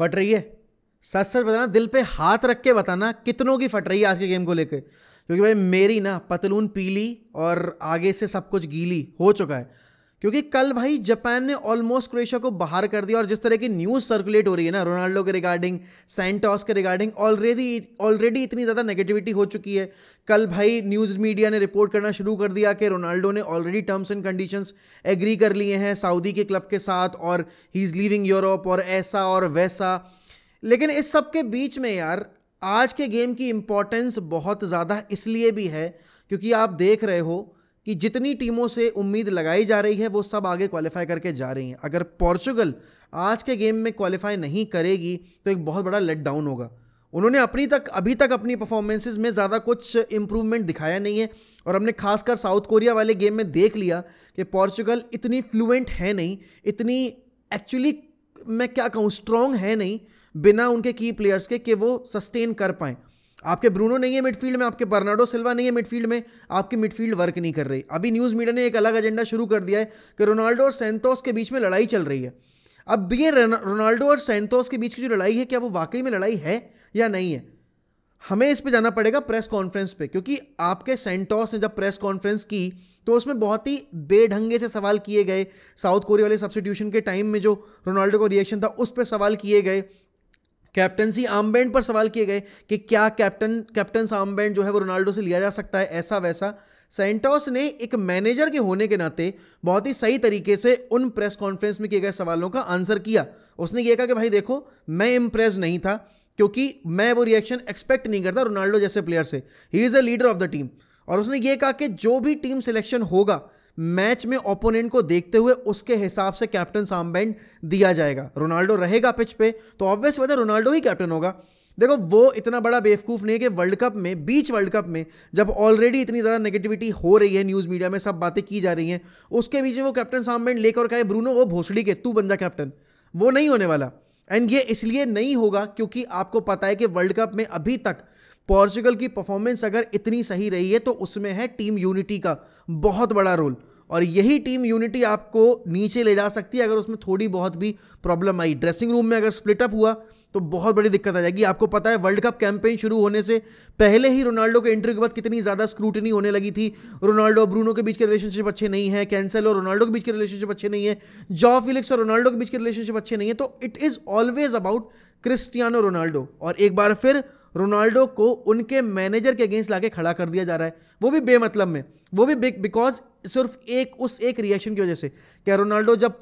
फट रही है। सच सच बताना, दिल पे हाथ रख के बताना कितनों की फट रही है आज के गेम को लेके। क्योंकि भाई मेरी ना पतलून पीली और आगे से सब कुछ गीली हो चुका है। क्योंकि कल भाई जापान ने ऑलमोस्ट क्रोएशिया को बाहर कर दिया, और जिस तरह की न्यूज़ सर्कुलेट हो रही है ना रोनाल्डो के रिगार्डिंग, सैंटोस के रिगार्डिंग, ऑलरेडी इतनी ज़्यादा नेगेटिविटी हो चुकी है। कल भाई न्यूज़ मीडिया ने रिपोर्ट करना शुरू कर दिया कि रोनाल्डो ने already terms and conditions agree कर लिए हैं सऊदी के क्लब के साथ, और ही इज़ लीविंग यूरोप, और ऐसा और वैसा। लेकिन इस सब के बीच में यार आज के गेम की इंपॉर्टेंस बहुत ज़्यादा इसलिए भी है क्योंकि आप देख रहे हो कि जितनी टीमों से उम्मीद लगाई जा रही है वो सब आगे क्वालिफाई करके जा रही हैं। अगर पोर्चुगल आज के गेम में क्वालिफाई नहीं करेगी तो एक बहुत बड़ा लेट डाउन होगा। उन्होंने अभी तक अपनी परफॉर्मेंसेस में ज़्यादा कुछ इंप्रूवमेंट दिखाया नहीं है, और हमने खासकर साउथ कोरिया वाले गेम में देख लिया कि पोर्चुगल इतनी फ्लुएंट है नहीं, इतनी एक्चुअली मैं क्या कहूँ स्ट्रॉन्ग है नहीं बिना उनके की प्लेयर्स के कि वो सस्टेन कर पाएँ। आपके ब्रूनो नहीं है मिडफील्ड में, आपके बर्नार्डो सिल्वा नहीं है मिडफील्ड में, आपकी मिडफील्ड वर्क नहीं कर रही। अभी न्यूज़ मीडिया ने एक अलग एजेंडा शुरू कर दिया है कि रोनाल्डो और सैंटोस के बीच में लड़ाई चल रही है। अब ये रोनाल्डो और सैंटोस के बीच की जो लड़ाई है, क्या वो वाकई में लड़ाई है या नहीं है? हमें इस पे जाना पड़ेगा प्रेस कॉन्फ्रेंस पे, क्योंकि आपके सैंटोस ने जब प्रेस कॉन्फ्रेंस की तो उसमें बहुत ही बेढंगे से सवाल किए गए। साउथ कोरिया वाले सब्स्टिट्यूशन के टाइम में जो रोनाल्डो को रिएक्शन था उस पर सवाल किए गए। कैप्टनसी आर्मबैंड पर सवाल किए गए कि क्या कैप्टन आर्मबैंड जो है वो रोनाल्डो से लिया जा सकता है, ऐसा वैसा। सैंटोस ने एक मैनेजर के होने के नाते बहुत ही सही तरीके से उन प्रेस कॉन्फ्रेंस में किए गए सवालों का आंसर किया। उसने ये कहा कि भाई देखो, मैं इम्प्रेस नहीं था क्योंकि मैं वो रिएक्शन एक्सपेक्ट नहीं करता रोनाल्डो जैसे प्लेयर से। He is a leader of the team. और उसने ये कहा कि जो भी टीम सिलेक्शन होगा मैच में ओपोनेंट को देखते हुए उसके हिसाब से कैप्टन आर्मबैंड दिया जाएगा। रोनाल्डो रहेगा पिच पे तो ऑब्वियस बात है रोनाल्डो ही कैप्टन होगा। देखो वो इतना बड़ा बेवकूफ़ नहीं है कि वर्ल्ड कप में, बीच वर्ल्ड कप में जब ऑलरेडी इतनी ज़्यादा नेगेटिविटी हो रही है, न्यूज़ मीडिया में सब बातें की जा रही हैं, उसके बीच में वो कैप्टन आर्मबैंड लेकर कहे ब्रूनो वो भोसड़ी के तू बन जा कैप्टन। वो नहीं होने वाला। एंड ये इसलिए नहीं होगा क्योंकि आपको पता है कि वर्ल्ड कप में अभी तक पोर्चुगल की परफॉर्मेंस अगर इतनी सही रही है तो उसमें है टीम यूनिटी का बहुत बड़ा रोल, और यही टीम यूनिटी आपको नीचे ले जा सकती है अगर उसमें थोड़ी बहुत भी प्रॉब्लम आई। ड्रेसिंग रूम में अगर स्प्लिट अप हुआ तो बहुत बड़ी दिक्कत आ जाएगी। आपको पता है वर्ल्ड कप कैंपेन शुरू होने से पहले ही रोनाल्डो के एंट्री के बाद कितनी ज़्यादा स्क्रूटनी होने लगी थी। रोनाल्डो और ब्रूनो के बीच के रिलेशनशिप अच्छे नहीं है, कैंसेलो और रोनाल्डो के बीच के रिलेशनशिप अच्छे नहीं है, जॉ फिलिक्स और रोनाल्डो के बीच के रिलेशनशिप अच्छे नहीं है। तो it is always about Cristiano Ronaldo, और एक बार फिर रोनाल्डो को उनके मैनेजर के अगेंस्ट लाके खड़ा कर दिया जा रहा है, वो भी बेमतलब में, वो भी बिकॉज सिर्फ एक रिएक्शन की वजह से। क्या रोनाल्डो जब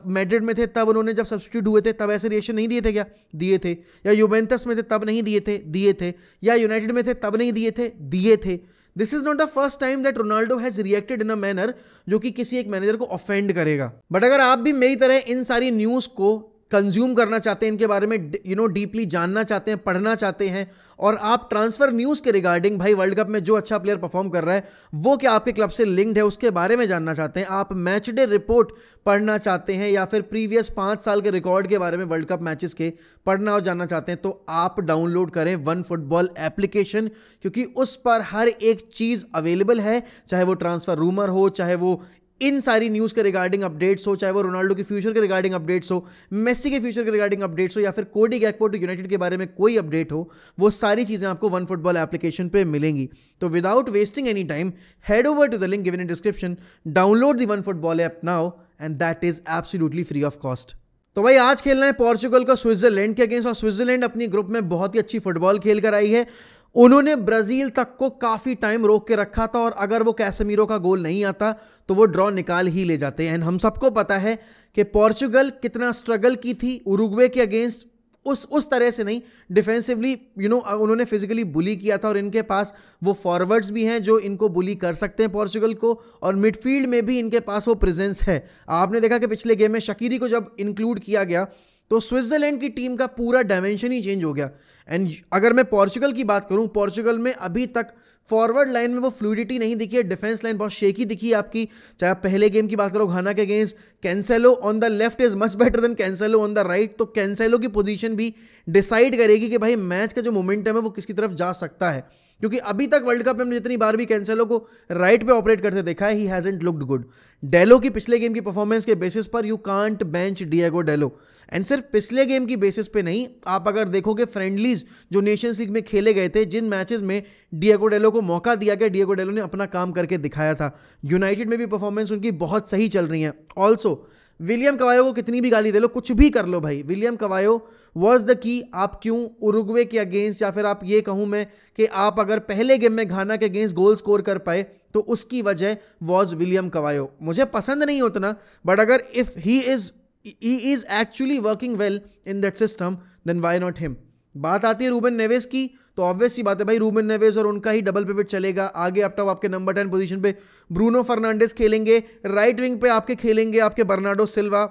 मैड्रिड में थे तब उन्होंने जब सब्स्टिट्यूट हुए थे तब ऐसे रिएक्शन नहीं दिए थे क्या? दिए थे। या यूवेंटस में थे तब नहीं दिए थे? दिए थे। या यूनाइटेड में थे तब नहीं दिए थे? दिए थे। This is not the first time that Ronaldo has reacted in a manner जो कि किसी एक मैनेजर को ऑफेंड करेगा। बट अगर आप भी मेरी तरह इन सारी न्यूज़ को कंज्यूम करना चाहते हैं, इनके बारे में डीपली जानना चाहते हैं, पढ़ना चाहते हैं, और आप ट्रांसफर न्यूज़ के रिगार्डिंग भाई वर्ल्ड कप में जो अच्छा प्लेयर परफॉर्म कर रहा है वो क्या आपके क्लब से लिंक्ड है उसके बारे में जानना चाहते हैं, आप मैच डे रिपोर्ट पढ़ना चाहते हैं या फिर प्रीवियस 5 साल के रिकॉर्ड के बारे में वर्ल्ड कप मैचेस के पढ़ना और जानना चाहते हैं, तो आप डाउनलोड करें वन फुटबॉल एप्लीकेशन, क्योंकि उस पर हर एक चीज़ अवेलेबल है। चाहे वो ट्रांसफर रूमर हो, चाहे वो इन सारी न्यूज़ के रिगार्डिंग अपडेट्स हो, चाहे वो रोनाल्डो के फ्यूचर के रिगार्डिंग अपडेट्स हो, मेसी के फ्यूचर के रिगार्डिंग अपडेट्स हो, या फिर कोडी गैकपो टू यूनाइटेड के बारे में कोई अपडेट हो, वो सारी चीज़ें आपको वन फुटबॉल एप्लीकेशन पे मिलेंगी। तो without wasting any time head over to the link given in description, download the one football app now, and that is absolutely free of cost. तो भाई आज खेलना है पोर्चुगल का स्विट्जरलैंड के अगेंस्ट, और स्विट्जरलैंड अपनी ग्रुप में बहुत ही अच्छी फुटबॉल खेल कर आई है। उन्होंने ब्राजील तक को काफ़ी टाइम रोक के रखा था, और अगर वो कैसेमीरो का गोल नहीं आता तो वो ड्रॉ निकाल ही ले जाते हैं। एंड हम सबको पता है कि पोर्चुगल कितना स्ट्रगल की थी उरुग्वे के अगेंस्ट, उस तरह से नहीं, डिफेंसिवली उन्होंने फिजिकली बुली किया था, और इनके पास वो फॉरवर्ड्स भी हैं जो इनको बुली कर सकते हैं पोर्चुगल को, और मिडफील्ड में भी इनके पास वो प्रेजेंस है। आपने देखा कि पिछले गेम में शकीरी को जब इंक्लूड किया गया तो स्विट्जरलैंड की टीम का पूरा डायमेंशन ही चेंज हो गया। एंड अगर मैं पोर्चुगल की बात करूं, पोर्चुगल में अभी तक फॉरवर्ड लाइन में वो फ्लूइडिटी नहीं दिखी है, डिफेंस लाइन बहुत शेकी दिखी है आपकी। चाहे आप पहले गेम की बात करो घाना के against, Cancelo on the left is much better than Cancelo on the right, तो कैंसेलो की पोजीशन भी डिसाइड करेगी कि भाई मैच का जो मोमेंटम है वो किसकी तरफ जा सकता है। क्योंकि अभी तक वर्ल्ड कप में हमने जितनी बार भी कैंसेलो को राइट पे ऑपरेट करते देखा है, ही हैजंट लुक्ड गुड। डेलो की पिछले गेम की परफॉर्मेंस के बेसिस पर you can't bench Diego Delo. And सिर्फ पिछले गेम की बेसिस पे नहीं, आप अगर देखोगे फ्रेंडलीज जो नेशंस लीग में खेले गए थे, जिन मैचेस में डिएगो डेलो को मौका दिया गया, डिएगो डेलो ने अपना काम करके दिखाया था। यूनाइटेड में भी परफॉर्मेंस उनकी बहुत सही चल रही है। ऑल्सो विलियम कवायो को कितनी भी गाली दे लो, कुछ भी कर लो भाई, विलियम कवायो वॉज द की। आप क्यों उरुग्वे के अगेंस्ट, या फिर आप ये कहूं मैं कि आप अगर पहले गेम में घाना के अगेंस्ट गोल स्कोर कर पाए, तो उसकी वजह वॉज विलियम कवायो। मुझे पसंद नहीं उतना, बट अगर if he is actually working well in that system, then why not him. बात आती है रूबेन नेवेस की, तो ऑब्वियस सी बात है भाई, रूबेन नेवेस और उनका ही डबल पिवट चलेगा। आगे अप टॉप आपके नंबर 10 पोजीशन पे ब्रूनो फर्नांडिस खेलेंगे, राइट विंग पे आपके खेलेंगे आपके Bernardo Silva,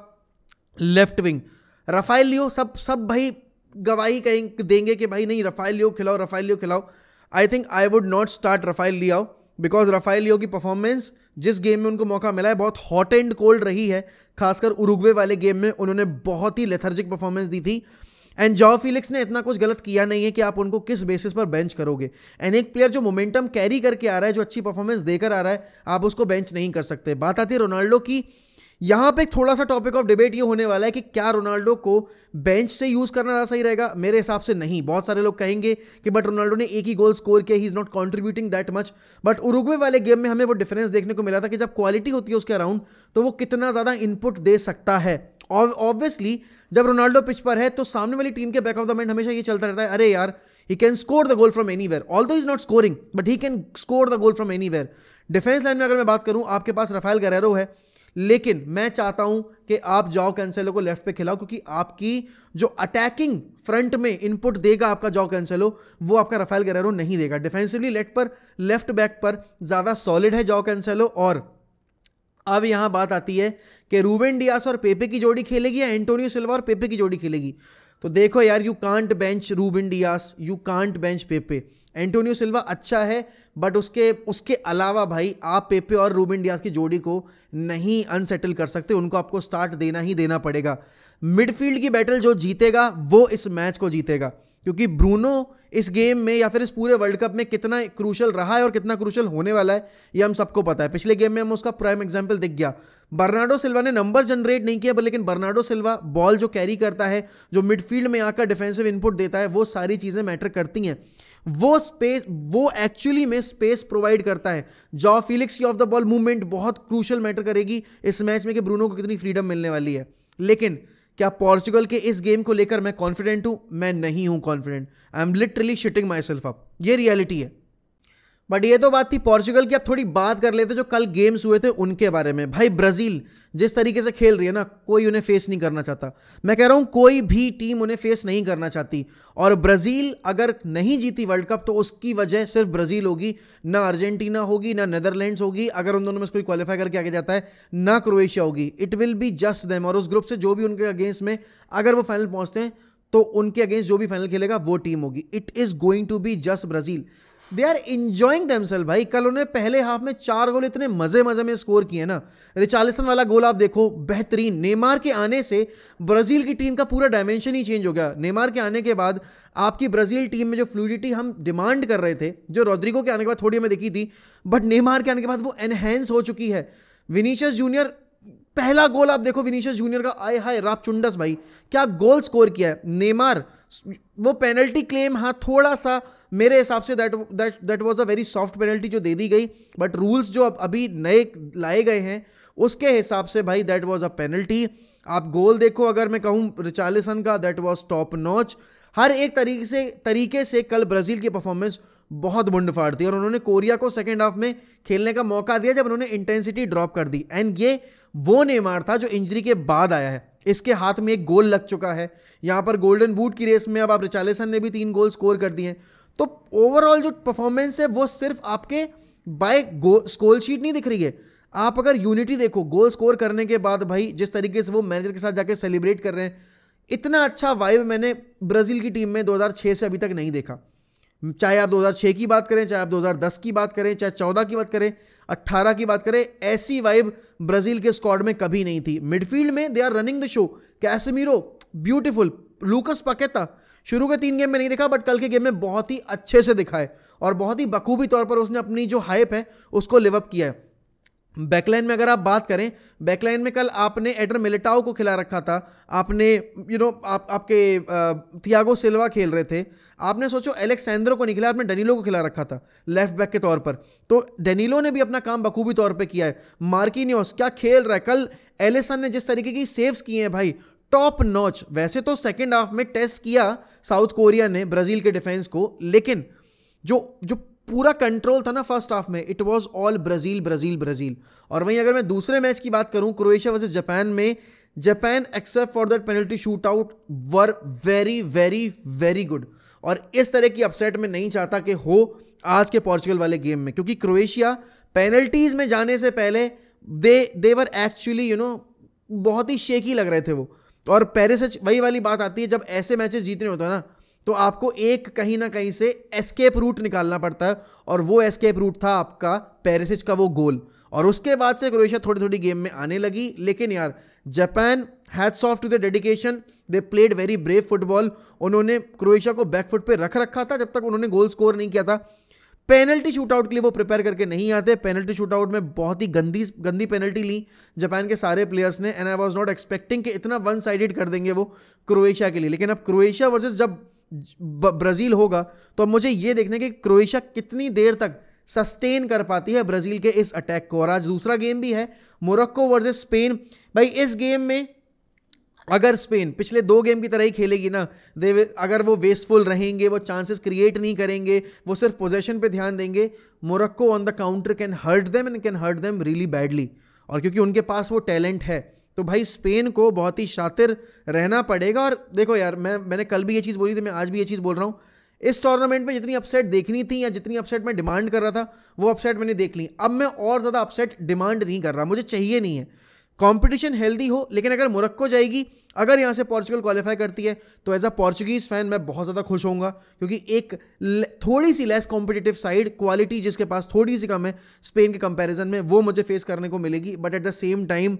left wing Rafael Leao. सब भाई गवाही देंगे कि भाई नहीं, राफेल लियो खिलाओ, राफेल लियो खिलाओ। I think I would not start Rafael Leao, because Rafael Leao की परफॉर्मेंस जिस गेम में उनको मौका मिला है बहुत हॉट एंड कोल्ड रही है। खासकर उरुग्वे वाले गेम में उन्होंने बहुत ही लेथर्जिक परफॉर्मेंस दी थी। एंड जॉ फिलिक्स ने इतना कुछ गलत किया नहीं है कि आप उनको किस बेसिस पर बेंच करोगे। एंड एक प्लेयर जो मोमेंटम कैरी करके आ रहा है, जो अच्छी परफॉर्मेंस देकर आ रहा है, आप उसको बेंच नहीं कर सकते। बात आती है रोनाल्डो की। यहां पे थोड़ा सा टॉपिक ऑफ डिबेट ये होने वाला है कि क्या रोनाल्डो को बेंच से यूज करना ज़्यादा सही रहेगा। मेरे हिसाब से नहीं। बहुत सारे लोग कहेंगे कि बट रोनाल्डो ने एक ही गोल स्कोर किया, he is not contributing that much. But Uruguay वाले गेम में हमें वो डिफरेंस देखने को मिला था कि जब क्वालिटी होती है उसके अराउंड, तो वो कितना ज़्यादा इनपुट दे सकता है। और ऑब्वियसली जब रोनाल्डो पिच पर है, तो सामने वाली टीम के बैक ऑफ द माइंड हमेशा ये चलता रहता है, अरे यार he can score the goal from anywhere, although is not scoring, but he can score the goal from anywhere. Defence line में अगर मैं बात करूं, आपके पास राफेल गरेरो है, लेकिन मैं चाहता हूं कि आप जाओ कैंसेलो को लेफ्ट पे खिलाओ, क्योंकि आपकी जो अटैकिंग फ्रंट में इनपुट देगा आपका जाओ कैंसेलो, वो आपका राफेल गरेरो नहीं देगा। डिफेंसिवली लेफ्ट बैक पर ज्यादा सॉलिड है जाओ कैंसेलो। और अब यहां बात आती है कि रूबेन डियास और पेपे की जोड़ी खेलेगी या एंटोनियो सिल्वा और पेपे की जोड़ी खेलेगी। तो देखो यार, you can't bench Ruben Dias, you can't bench Pepe. Antonio Silva अच्छा है, बट उसके अलावा भाई आप पेपे और रूबेन डियास की जोड़ी को नहीं अनसेटल कर सकते। उनको आपको स्टार्ट देना ही देना पड़ेगा। मिडफील्ड की बैटल जो जीतेगा वो इस मैच को जीतेगा, क्योंकि ब्रूनो इस गेम में या फिर इस पूरे वर्ल्ड कप में कितना क्रूशल रहा है और कितना क्रूशल होने वाला है, ये हम सबको पता है। पिछले गेम में हम उसका प्राइम एग्जांपल दिख गया। बर्नार्डो सिल्वा ने नंबर जनरेट नहीं किया, लेकिन बर्नार्डो सिल्वा बॉल जो कैरी करता है, जो मिडफील्ड में आकर डिफेंसिव इनपुट देता है, वो सारी चीजें मैटर करती हैं। वो एक्चुअली में स्पेस प्रोवाइड करता है। जॉ फिलिक्स की ऑफ द बॉल मूवमेंट बहुत क्रूशल मैटर करेगी इस मैच में कि ब्रूनो को कितनी फ्रीडम मिलने वाली है। लेकिन क्या पोर्चुगल के इस गेम को लेकर मैं कॉन्फिडेंट हूं? मैं नहीं हूं confident. I am literally shitting my self up, ये रियलिटी है। बट ये तो बात थी पोर्चुगल की। अब थोड़ी बात कर लेते जो कल गेम्स हुए थे उनके बारे में। भाई ब्राजील जिस तरीके से खेल रही है ना, कोई उन्हें फेस नहीं करना चाहता। मैं कह रहा हूं कोई भी टीम उन्हें फेस नहीं करना चाहती। और ब्राजील अगर नहीं जीती वर्ल्ड कप, तो उसकी वजह सिर्फ ब्राजील होगी, ना अर्जेंटीना होगी, ना नीदरलैंड्स होगी अगर उन दोनों में से कोई क्वालिफाई करके आगे जाता है, ना क्रोएशिया होगी। It will be just them. और उस ग्रुप से जो भी उनके अगेंस्ट में अगर वो फाइनल पहुंचते हैं, तो उनके अगेंस्ट जो भी फाइनल खेलेगा वो टीम होगी। It is going to be just Brazil. They are enjoying themselves भाई। कल उन्होंने पहले हाफ में 4 गोल इतने मजे में स्कोर किए ना। रिचार्लिसन वाला गोल आप देखो, बेहतरीन। नेमार के आने से ब्राजील की टीम का पूरा डायमेंशन ही चेंज हो गया। नेमार के आने के बाद आपकी ब्राजील टीम में जो फ्लूइडिटी हम डिमांड कर रहे थे, जो रोड्रिगो के आने के बाद थोड़ी हमें दिखी थी, बट नेमार के आने के बाद वो एनहेंस हो चुकी है। विनीशियस जूनियर, पहला गोल आप देखो विनीशियस जूनियर का, आय हाय राप चुंडस भाई, क्या गोल स्कोर किया है। नेमार वो पेनल्टी क्लेम, हाँ थोड़ा सा मेरे हिसाब say that was a very soft penalty जो दे दी गई, बट रूल्स जो अभी नए लाए गए हैं उसके हिसाब से भाई दैट वाज अ पेनल्टी। आप गोल देखो, अगर मैं कहूँ रिचार्लिसन का, दैट वाज टॉप नॉच। हर एक तरीके से कल ब्राजील की परफॉर्मेंस बहुत बुंड फाड़ थी। और उन्होंने कोरिया को सेकेंड हाफ में खेलने का मौका दिया जब उन्होंने इंटेंसिटी ड्रॉप कर दी। एंड ये वो नेमार था जो इंजरी के बाद आया है। इसके हाथ में एक गोल लग चुका है। यहां पर गोल्डन बूट की रेस में अब आप रिचार्लिसन ने भी 3 गोल स्कोर कर दिए। तो ओवरऑल जो परफॉर्मेंस है वो सिर्फ आपके बाय स्कोर शीट नहीं दिख रही है। आप अगर यूनिटी देखो, गोल स्कोर करने के बाद भाई जिस तरीके से वो मैनेजर के साथ जाके सेलिब्रेट कर रहे हैं, इतना अच्छा वाइब मैंने ब्राजील की टीम में 2006 से अभी तक नहीं देखा। चाहे आप 2006 की बात करें, चाहे आप 2010 की बात करें, चाहे 14 की बात करें, 18 की बात करें, ऐसी वाइब ब्राजील के स्क्वाड में कभी नहीं थी। मिडफील्ड में they are running the show. Casemiro beautiful, Lucas Paqueta शुरू के 3 गेम में नहीं दिखा, बट कल के गेम में बहुत ही अच्छे से दिखा है और बहुत ही बखूबी तौर पर उसने अपनी जो हाइप है उसको लिव अप किया है। बैकलाइन में अगर आप बात करें, बैकलाइन में कल आपने एडर मिलिटाओ को खिला रखा था, आपने आपके थियागो सिल्वा खेल रहे थे, आपने सोचो एलेक्सेंड्रो को नहीं खिलाया, आपने डेनिलो को खिला रखा था लेफ्ट बैक के तौर पर, तो डेनिलो ने भी अपना काम बखूबी तौर पे किया है। मार्किनियोस क्या खेल रहा है, कल एलिसन ने जिस तरीके की सेव्स किए हैं भाई, टॉप नॉच। वैसे तो सेकेंड हाफ में टेस्ट किया साउथ कोरिया ने ब्राजील के डिफेंस को, लेकिन जो पूरा कंट्रोल था ना फर्स्ट हाफ में, it was all Brazil Brazil Brazil. और वहीं अगर मैं दूसरे मैच की बात करूं, क्रोएशिया वर्सेस जापान में, Japan except for that penalty shoot out were very very very good. और इस तरह की अपसेट में नहीं चाहता कि हो आज के पोर्चुगल वाले गेम में, क्योंकि क्रोएशिया पेनल्टीज में जाने से पहले दे वर एक्चुअली बहुत ही शेकी लग रहे थे वो। और पेरिसिच, वही वाली बात आती है, जब ऐसे मैचेस जीतने होते हैं ना तो आपको एक कहीं ना कहीं से एस्केप रूट निकालना पड़ता है, और वो एस्केप रूट था आपका पेरिसिच का वो गोल। और उसके बाद से क्रोएशिया थोड़ी थोड़ी गेम में आने लगी। लेकिन यार Japan, hats off to the dedication, they played very brave football. उन्होंने क्रोएशिया को बैकफुट पे रख रखा था जब तक उन्होंने गोल स्कोर नहीं किया था। पेनल्टी शूटआउट के लिए वो प्रिपेयर करके नहीं आते। पेनल्टी शूटआउट में बहुत ही गंदी पेनल्टी ली जापान के सारे प्लेयर्स ने, and I was not expecting कि इतना वन साइडेड कर देंगे वो क्रोएशिया के लिए। लेकिन अब क्रोएशिया वर्सेस जब ब्राजील होगा तो अब मुझे ये देखने कि क्रोएशिया कितनी देर तक सस्टेन कर पाती है ब्राजील के इस अटैक को। और आज दूसरा गेम भी है, मोरक्को वर्सेस स्पेन। भाई इस गेम में अगर स्पेन पिछले 2 गेम की तरह ही खेलेगी ना, अगर वो वेस्टफुल रहेंगे, वो चांसेस क्रिएट नहीं करेंगे, वो सिर्फ पोजेशन पे ध्यान देंगे, Morocco on the counter can hurt them and can hurt them really badly. और क्योंकि उनके पास वो टैलेंट है, तो भाई स्पेन को बहुत ही शातिर रहना पड़ेगा। और देखो यार, मैंने कल भी ये चीज़ बोली थी, मैं आज भी ये चीज़ बोल रहा हूँ, इस टूर्नामेंट में जितनी अपसेट देखनी थी या जितनी अपसेट मैं डिमांड कर रहा था वो अपसेट मैंने देख ली। अब मैं और ज़्यादा अपसेट डिमांड नहीं कर रहा, मुझे चाहिए नहीं है। कंपटीशन हेल्दी हो, लेकिन अगर मोरक्को जाएगी, अगर यहाँ से पोर्चुगल क्वालिफाई करती है, तो एज अ पोर्चुगीज़ फैन मैं बहुत ज़्यादा खुश होऊंगा, क्योंकि एक थोड़ी सी लेस कॉम्पिटिटिव साइड, क्वालिटी जिसके पास थोड़ी सी कम है स्पेन के कंपैरिजन में, वो मुझे फेस करने को मिलेगी। But at the same time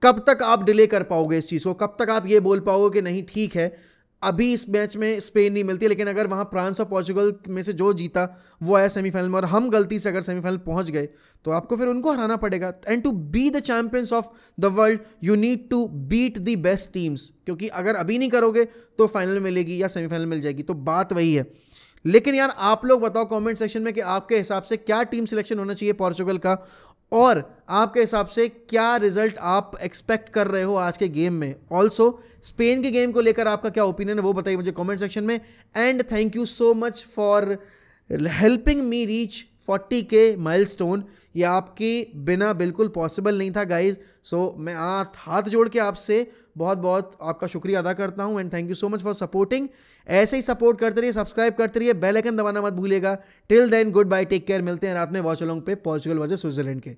कब तक आप डिले कर पाओगे इस चीज़ को, कब तक आप ये बोल पाओगे कि नहीं ठीक है अभी इस मैच में स्पेन नहीं मिलती, लेकिन अगर वहाँ फ्रांस और पोर्चुगल में से जो जीता वो आया सेमीफाइनल में, और हम गलती से अगर सेमीफाइनल पहुँच गए तो आपको फिर उनको हराना पड़ेगा। And to be the champions of the world you need to beat the best teams, क्योंकि अगर अभी नहीं करोगे तो फाइनल मिलेगी या सेमीफाइनल मिल जाएगी, तो बात वही है। लेकिन यार आप लोग बताओ कमेंट सेक्शन में कि आपके हिसाब से क्या टीम सिलेक्शन होना चाहिए पोर्चुगल का, और आपके हिसाब से क्या रिजल्ट आप एक्सपेक्ट कर रहे हो आज के गेम में। ऑल्सो स्पेन के गेम को लेकर आपका क्या ओपिनियन है वो बताइए मुझे कमेंट सेक्शन में। And thank you so much for helping me reach 40K milestone. ये आपके बिना बिल्कुल पॉसिबल नहीं था गाइज। सो मैं हाथ जोड़ के आपसे बहुत बहुत आपका शुक्रिया अदा करता हूं, and thank you so much for supporting. ऐसे ही सपोर्ट करते रहिए, सब्सक्राइब करते रहिए, बेल आइकन दबाना मत भूलिएगा। Till then goodbye, take care. मिलते हैं रात में वॉच अलोंग पे पोर्चुगल वर्सेस स्विट्जरलैंड के।